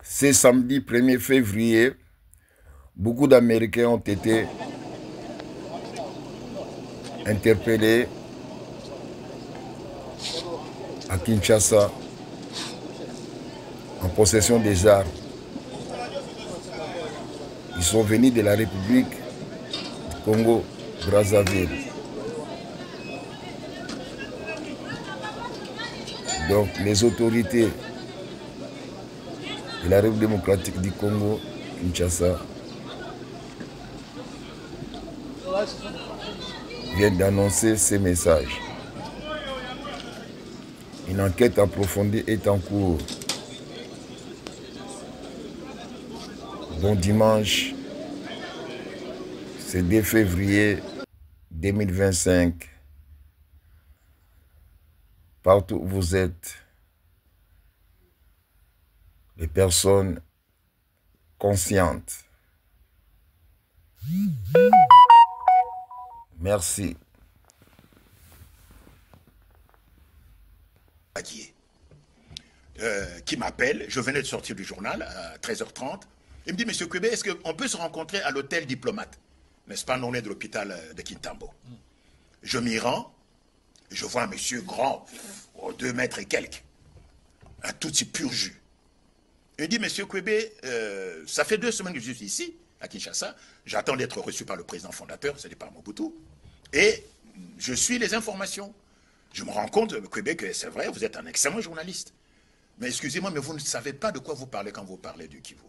Ce samedi 1er février, beaucoup d'Américains ont été interpellés à Kinshasa en possession des armes. Ils sont venus de la République du Congo-Brazzaville. Donc les autorités de la République démocratique du Congo, Kinshasa, viennent d'annoncer ces messages. Une enquête approfondie est en cours. Bon dimanche, c'est 2 février 2025. Partout où vous êtes, les personnes conscientes. Merci. Qui m'appelle, je venais de sortir du journal à 13h30. Il me dit, Monsieur Kwebe, est-ce qu'on peut se rencontrer à l'hôtel Diplomate? N'est-ce pas, non, est de l'hôpital de Kintambo. Je m'y rends, je vois un monsieur grand, 2 mètres et quelques, un tout petit pur jus. Il me dit, Monsieur Kwebe, ça fait 2 semaines que je suis ici, à Kinshasa. J'attends d'être reçu par le président fondateur, ce n'est pas Mobutu. Et je suis les informations. Je me rends compte, Kwebe, que c'est vrai, vous êtes un excellent journaliste. Mais excusez-moi, mais vous ne savez pas de quoi vous parlez quand vous parlez du Kivu.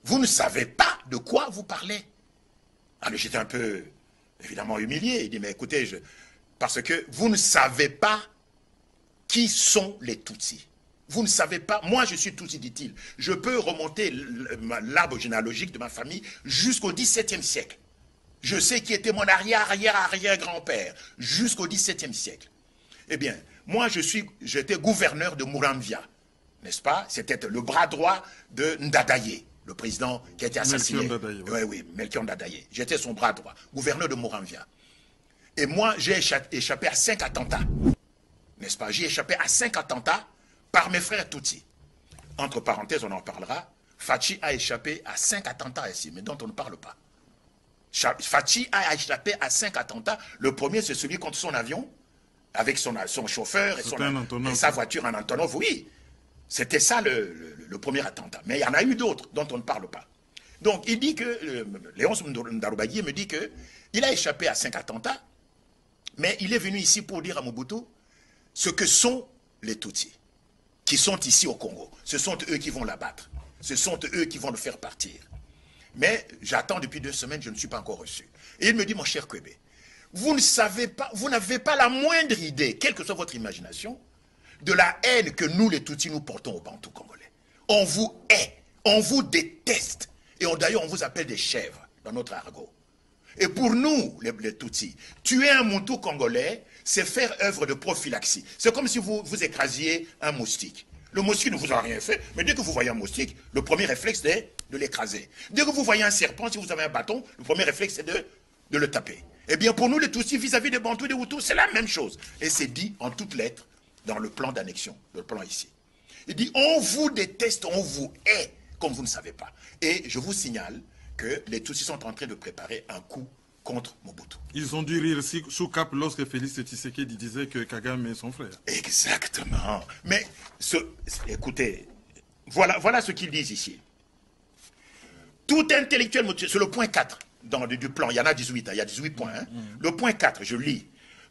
Vous ne savez pas de quoi vous parlez. Alors j'étais un peu, évidemment, humilié. Il dit, mais écoutez, parce que vous ne savez pas qui sont les Tutsis. Vous ne savez pas, moi je suis Tutsi, dit-il. Je peux remonter l'arbre généalogique de ma famille jusqu'au XVIIe siècle. Je sais qui était mon arrière-arrière-arrière-grand-père jusqu'au XVIIe siècle. Eh bien, moi j'étais gouverneur de Muramvia, n'est-ce pas? C'était le bras droit de Ndadaye, le président qui a été assassiné. Oui, Melchior Ndadaye. J'étais son bras droit, gouverneur de Muramvia. Et moi, j'ai échappé à 5 attentats, n'est-ce pas? J'ai échappé à 5 attentats par mes frères Tutsi. Entre parenthèses, on en parlera. Fachi a échappé à 5 attentats ici, mais dont on ne parle pas. Fachi a échappé à 5 attentats. Le premier, c'est celui contre son avion, avec son chauffeur et sa voiture en Antonov, oui. C'était ça le premier attentat. Mais il y en a eu d'autres dont on ne parle pas. Donc il dit que, Léonce Ndaroubaguié me dit qu'il a échappé à 5 attentats, mais il est venu ici pour dire à Mobutu ce que sont les Tutsis, qui sont ici au Congo. Ce sont eux qui vont l'abattre. Ce sont eux qui vont le faire partir. Mais j'attends depuis 2 semaines, je ne suis pas encore reçu. Et il me dit, mon cher Kwebe, vous ne savez pas, vous n'avez pas la moindre idée, quelle que soit votre imagination, de la haine que nous, les Tutsis, nous portons aux Bantous congolais. On vous hait, on vous déteste. Et d'ailleurs, on vous appelle des chèvres dans notre argot. Et pour nous, les Tutsis, tuer un Moutou congolais, c'est faire œuvre de prophylaxie. C'est comme si vous écrasiez un moustique. Le moustique ne vous a rien fait, mais dès que vous voyez un moustique, le premier réflexe c'est de l'écraser. Dès que vous voyez un serpent, si vous avez un bâton, le premier réflexe c'est de le taper. Eh bien pour nous les Tutsis vis-à-vis des Bantous et des Hutus, c'est la même chose. Et c'est dit en toutes lettres dans le plan d'annexion, le plan ici. Il dit on vous déteste, on vous hait, comme vous ne savez pas. Et je vous signale que les Tutsis sont en train de préparer un coup contre Mobutu. Ils ont dû rire sous cap lorsque Félix Tshisekedi disait que Kagame est son frère. Exactement. Mais, écoutez, voilà ce qu'ils disent ici. Tout intellectuel, c'est le point 4 du plan, il y en a 18, il y a 18 points. Hein. Le point 4, je lis.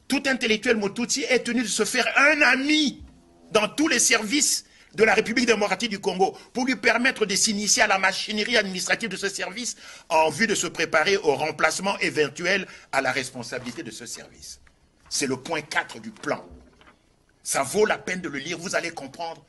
Tout intellectuel Motutsi est tenu de se faire un ami dans tous les services de la République démocratique du Congo pour lui permettre de s'initier à la machinerie administrative de ce service en vue de se préparer au remplacement éventuel à la responsabilité de ce service. C'est le point 4 du plan. Ça vaut la peine de le lire, vous allez comprendre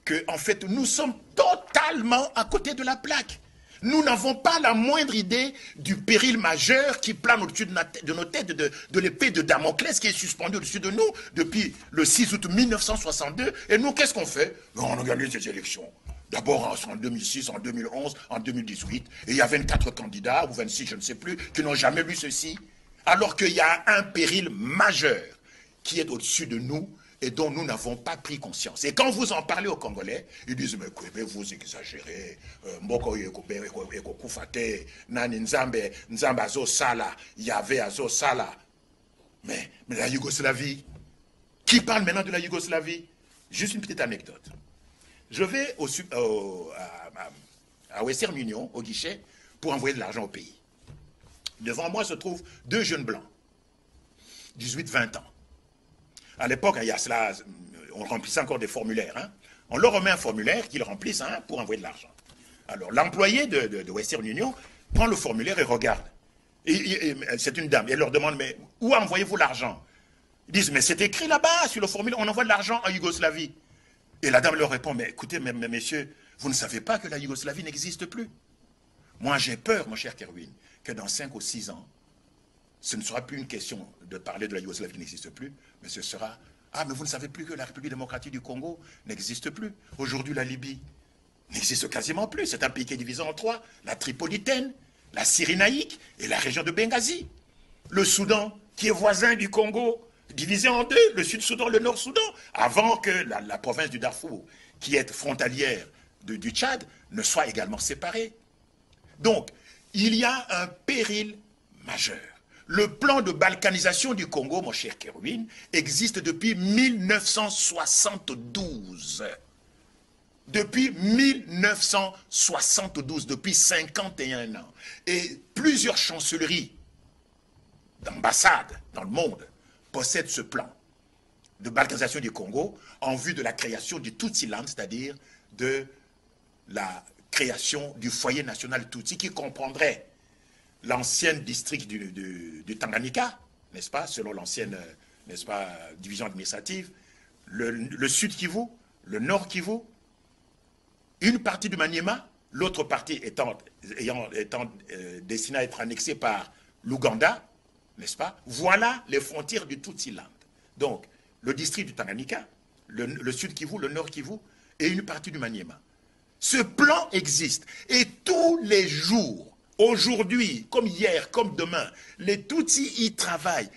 que en fait, nous sommes totalement à côté de la plaque. Nous n'avons pas la moindre idée du péril majeur qui plane au-dessus de nos têtes, de l'épée de Damoclès qui est suspendue au-dessus de nous depuis le 6 août 1962. Et nous, qu'est-ce qu'on fait? On organise des élections. D'abord en 2006, en 2011, en 2018. Et il y a 24 candidats, ou 26, je ne sais plus, qui n'ont jamais lu ceci. Alors qu'il y a un péril majeur qui est au-dessus de nous. et dont nous n'avons pas pris conscience. Et quand vous en parlez aux Congolais, ils disent, mais Kwebe, vous exagérez, Mboko Ekokufate, Nani Nzambe Azo Sala, Yahvé Azo Sala. Mais la Yougoslavie, qui parle maintenant de la Yougoslavie? Juste une petite anecdote. Je vais à Western Union, au guichet, pour envoyer de l'argent au pays. Devant moi se trouvent deux jeunes blancs, 18-20 ans. À l'époque, il y a cela, on remplissait encore des formulaires. Hein. On leur remet un formulaire qu'ils remplissent pour envoyer de l'argent. Alors, l'employé de Western Union prend le formulaire et regarde. C'est une dame. Et elle leur demande, mais où envoyez-vous l'argent? Ils disent, mais c'est écrit là-bas, sur le formulaire, on envoie de l'argent en Yougoslavie. Et la dame leur répond, mais écoutez, messieurs, vous ne savez pas que la Yougoslavie n'existe plus. Moi, j'ai peur, mon cher Kerwin, que dans 5 ou 6 ans, ce ne sera plus une question de parler de la Yougoslavie qui n'existe plus, mais ce sera, ah, mais vous ne savez plus que la République démocratique du Congo n'existe plus. Aujourd'hui, la Libye n'existe quasiment plus. C'est un pays qui est divisé en 3, la Tripolitaine, la Cyrénaïque et la région de Benghazi. Le Soudan, qui est voisin du Congo, divisé en 2, le Sud-Soudan, le Nord-Soudan, avant que la province du Darfour, qui est frontalière du Tchad, ne soit également séparée. Donc, il y a un péril majeur. Le plan de balkanisation du Congo, mon cher Kerwin, existe depuis 1972. Depuis 1972, depuis 51 ans. Et plusieurs chancelleries d'ambassades dans le monde possèdent ce plan de balkanisation du Congo en vue de la création du Tutsi-land, c'est-à-dire de la création du foyer national Tutsi qui comprendrait l'ancien district du Tanganyika, n'est-ce pas, selon l'ancienne, n'est-ce pas, division administrative, le sud Kivu, le nord Kivu, une partie du Maniema, l'autre partie étant destinée à être annexée par l'Ouganda, n'est-ce pas? Voilà les frontières du Tutsi-land. Donc, le district du Tanganyika, le sud Kivu, le nord Kivu et une partie du Maniema. Ce plan existe et tous les jours, aujourd'hui, comme hier, comme demain, les Tutsis y travaillent